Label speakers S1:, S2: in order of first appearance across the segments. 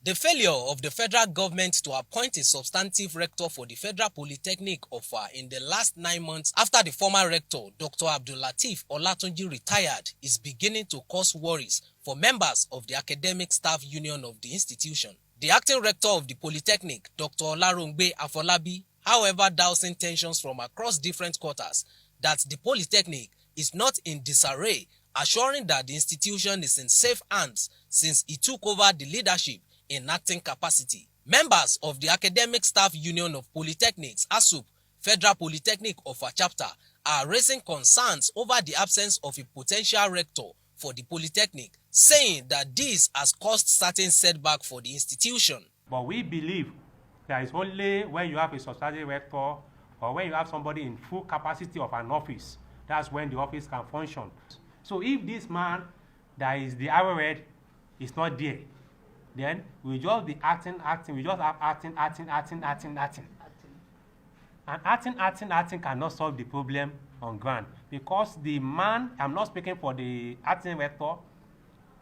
S1: The failure of the federal government to appoint a substantive rector for the Federal Polytechnic Offa in the last 9 months after the former rector, Dr. Abdul-Lateef Olatunji, retired is beginning to cause worries for members of the academic staff union of the institution. The acting rector of the Polytechnic, Dr. Olarongbe Afolabi, however, dousing tensions from across different quarters that the Polytechnic is not in disarray, assuring that the institution is in safe hands since he took over the leadership in acting capacity. Members of the Academic Staff Union of Polytechnics, ASUP, Federal Polytechnic Offa chapter, are raising concerns over the absence of a potential rector for the Polytechnic, saying that this has caused certain setback for the institution.
S2: But we believe that it's only when you have a substantive rector or when you have somebody in full capacity of an office, that's when the office can function. So if this man that is the arrowhead is not there, then we just be acting. We just have acting. And acting cannot solve the problem on ground because the man, I'm not speaking for the acting rector,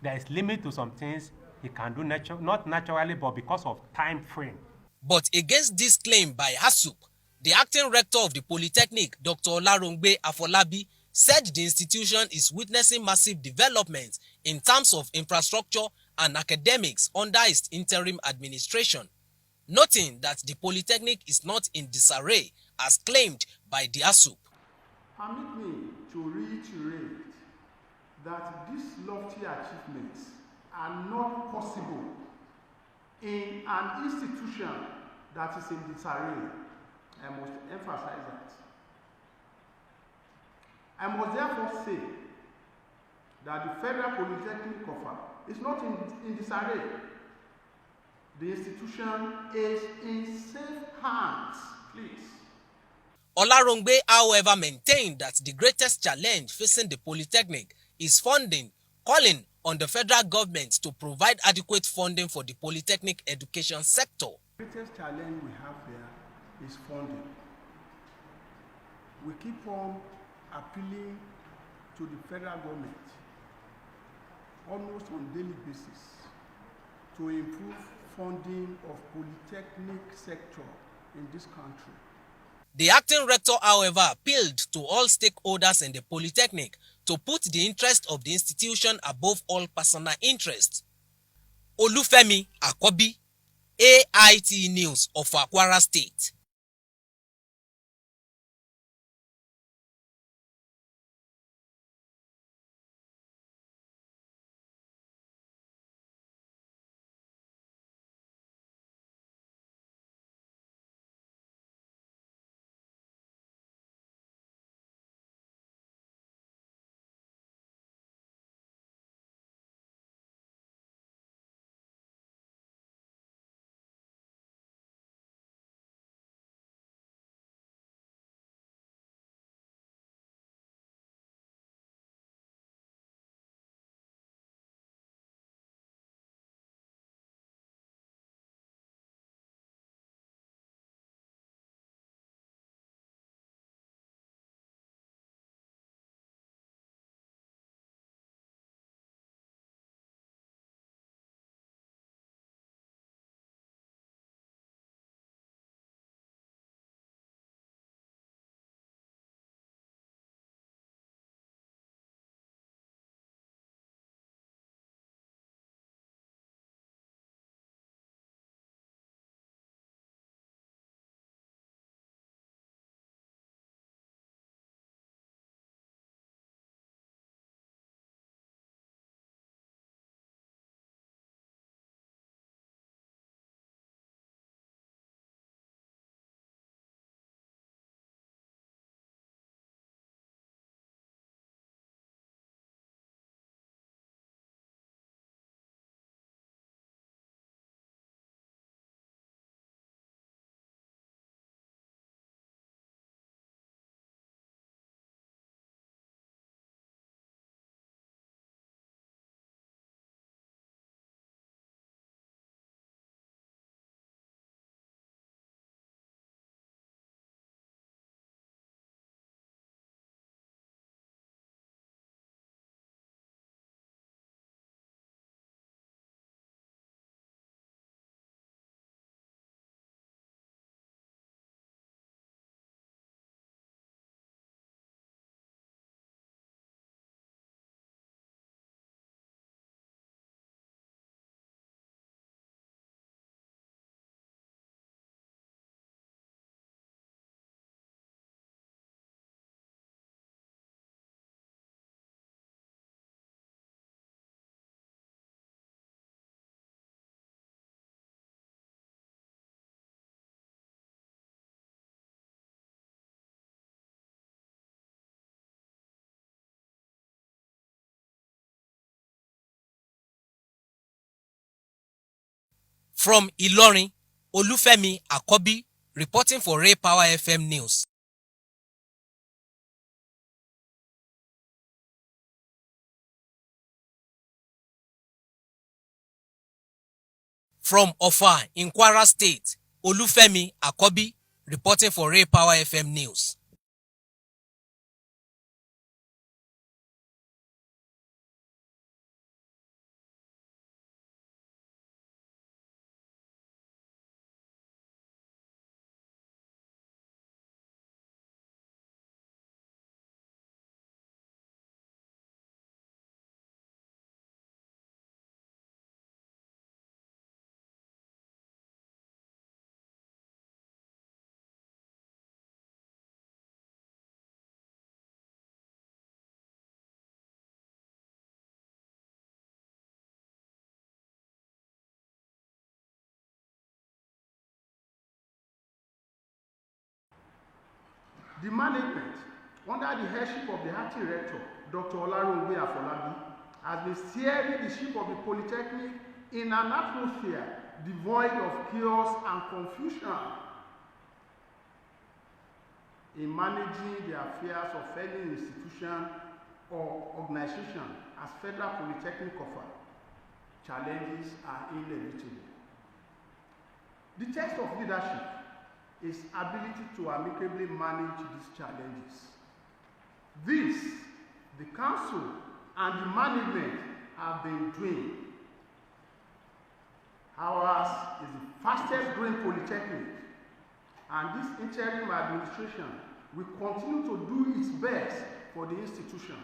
S2: there is limit to some things he can do not naturally, but because of time frame.
S1: But against this claim by ASUP, the acting rector of the Polytechnic, Dr. Olarongbe Afolabi, said the institution is witnessing massive development in terms of infrastructure and academics under its interim administration, noting that the Polytechnic is not in disarray as claimed by the ASUP.
S3: Permit me to reiterate that these lofty achievements are not possible in an institution that is in disarray. I must emphasize that. I must therefore say that the Federal Polytechnic Offa is not in disarray. The institution is in safe hands, please.
S1: Olarongbe, however, maintained that the greatest challenge facing the Polytechnic is funding, calling on the federal government to provide adequate funding for the Polytechnic education sector.
S3: The greatest challenge we have there is funding. We keep on appealing to the federal government almost on a daily basis to improve funding of polytechnic sector in this country.
S1: The acting rector, however, appealed to all stakeholders in the Polytechnic to put the interest of the institution above all personal interests. Olufemi Akobi, AIT News of Kwara State. From Ilorin, Olufemi Akobi reporting for Ray Power FM News. From Offa in Kwara State, Olufemi Akobi reporting for Ray Power FM News.
S3: The management, under the headship of the acting rector, Dr. Olarongbe Afolabi, has been steering the ship of the Polytechnic in an atmosphere devoid of chaos and confusion in managing the affairs of any institution or organization as Federal Polytechnic Offa. Challenges are inevitable. The test of leadership is ability to amicably manage these challenges. This, the council and the management have been doing. Ours is the fastest growing polytechnic, and this interim administration will continue to do its best for the institution.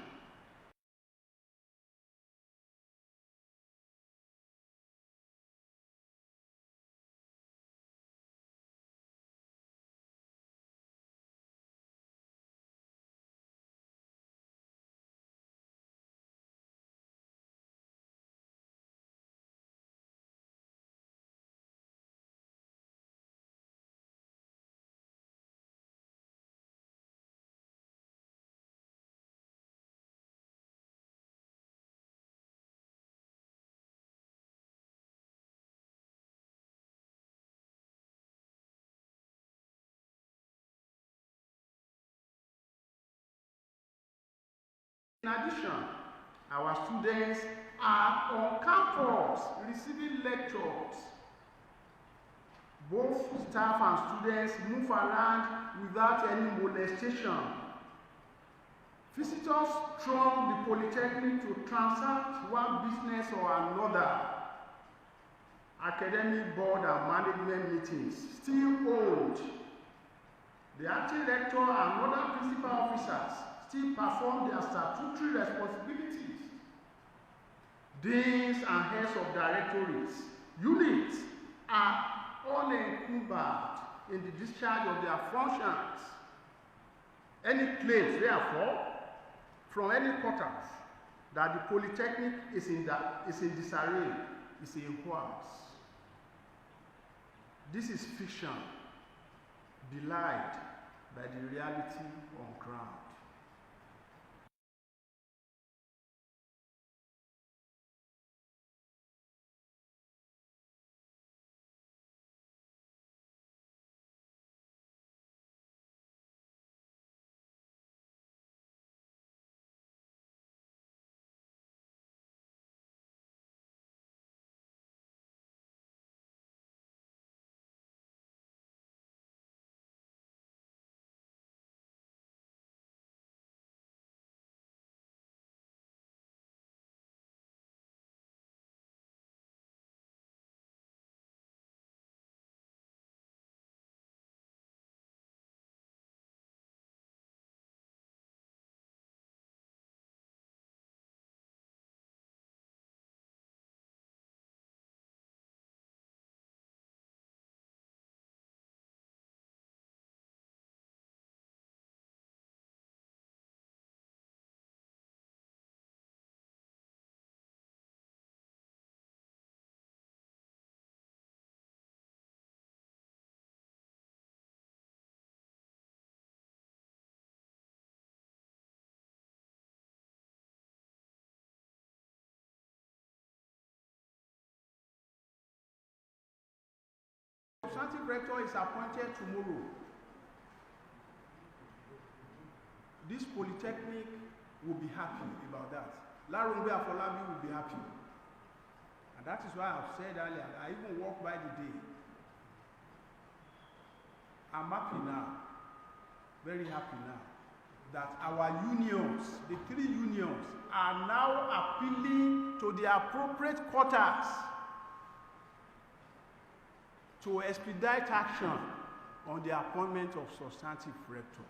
S3: In addition, our students are on campus receiving lectures. Both staff and students move around without any molestation. Visitors throng the Polytechnic to transact one business or another. Academic board and management meetings still hold. The acting rector and other principal officers still perform their statutory responsibilities. Deans and heads of directorates, units are unencumbered in the discharge of their functions. Any claims, therefore, from any quarters that the Polytechnic is in disarray is a hoax. This is fiction, belied by the reality on ground. substantive rector is appointed tomorrow, this Polytechnic will be happy about that. Larongbe Afolabi will be happy. And that is why I've said earlier, I even walk by the day. I'm happy now, very happy now, that our unions, the 3 unions, are now appealing to the appropriate quarters to expedite action on the appointment of substantive rector.